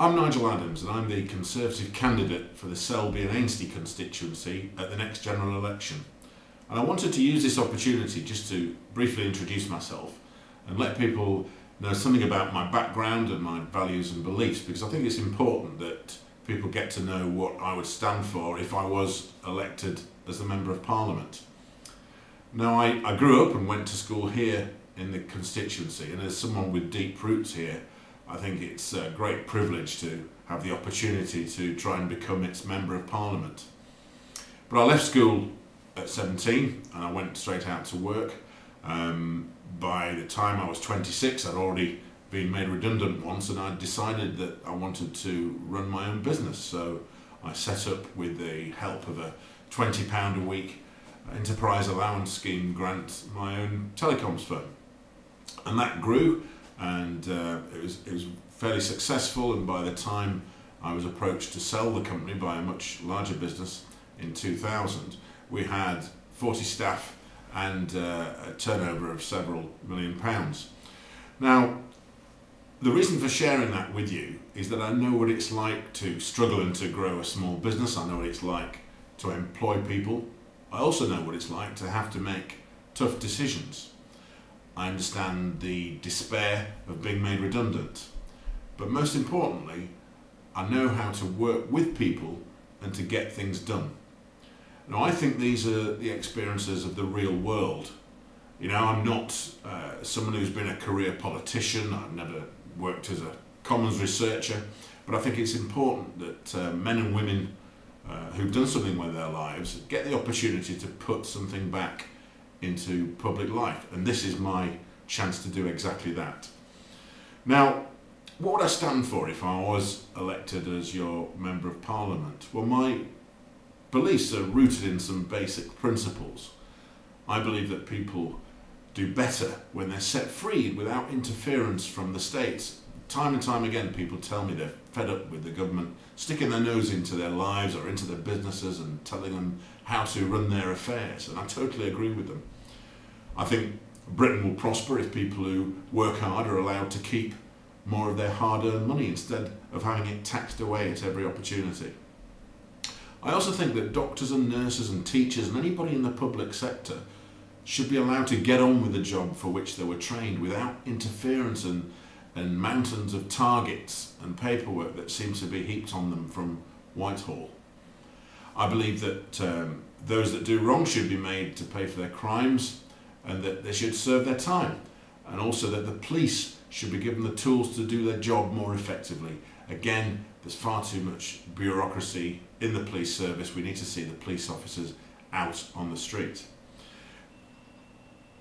I'm Nigel Adams and I'm the Conservative candidate for the Selby and Ainsty constituency at the next general election. And I wanted to use this opportunity just to briefly introduce myself and let people know something about my background and my values and beliefs, because I think it's important that people get to know what I would stand for if I was elected as a Member of Parliament. Now, I grew up and went to school here in the constituency, and as someone with deep roots here, I think it's a great privilege to have the opportunity to try and become its Member of Parliament. But I left school at 17 and I went straight out to work. By the time I was 26, I'd already been made redundant once, and I decided that I wanted to run my own business. So I set up, with the help of a £20 a week enterprise allowance scheme grant, my own telecoms firm. And that grew, and it was fairly successful, and by the time I was approached to sell the company by a much larger business in 2000, we had 40 staff and a turnover of several £1,000,000. Now, the reason for sharing that with you is that I know what it's like to struggle and to grow a small business. I know what it's like to employ people. I also know what it's like to have to make tough decisions. I understand the despair of being made redundant, but most importantly, I know how to work with people and to get things done. Now, I think these are the experiences of the real world. You know, I'm not someone who's been a career politician. I've never worked as a Commons researcher, but I think it's important that men and women who've done something with their lives get the opportunity to put something back into public life, and this is my chance to do exactly that. Now, what would I stand for if I was elected as your Member of Parliament? Well, my beliefs are rooted in some basic principles. I believe that people do better when they're set free without interference from the state. Time and time again, people tell me they're fed up with the government sticking their nose into their lives or into their businesses and telling them how to run their affairs, and I totally agree with them. I think Britain will prosper if people who work hard are allowed to keep more of their hard-earned money instead of having it taxed away at every opportunity. I also think that doctors and nurses and teachers and anybody in the public sector should be allowed to get on with the job for which they were trained without interference and mountains of targets and paperwork that seems to be heaped on them from Whitehall. I believe that those that do wrong should be made to pay for their crimes, and that they should serve their time, and also that the police should be given the tools to do their job more effectively. Again, there's far too much bureaucracy in the police service. We need to see the police officers out on the street.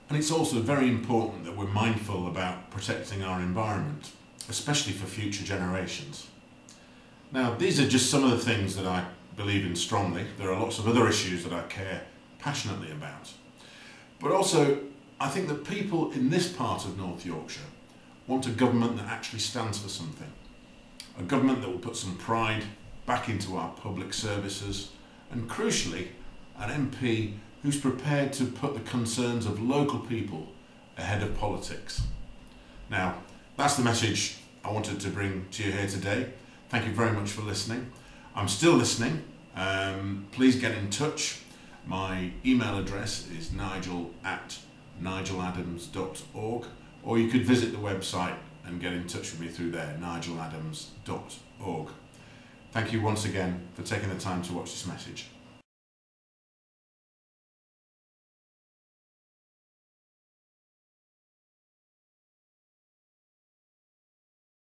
And it's also very important that we're mindful about protecting our environment, especially for future generations. Now, these are just some of the things that I believe in strongly. There are lots of other issues that I care passionately about. But also, I think that people in this part of North Yorkshire want a government that actually stands for something. A government that will put some pride back into our public services, and crucially, an MP who's prepared to put the concerns of local people ahead of politics. Now, that's the message I wanted to bring to you here today. Thank you very much for listening. I'm still listening. Please get in touch. My email address is nigel@nigeladams.org, or you could visit the website and get in touch with me through there, nigeladams.org. Thank you once again for taking the time to watch this message.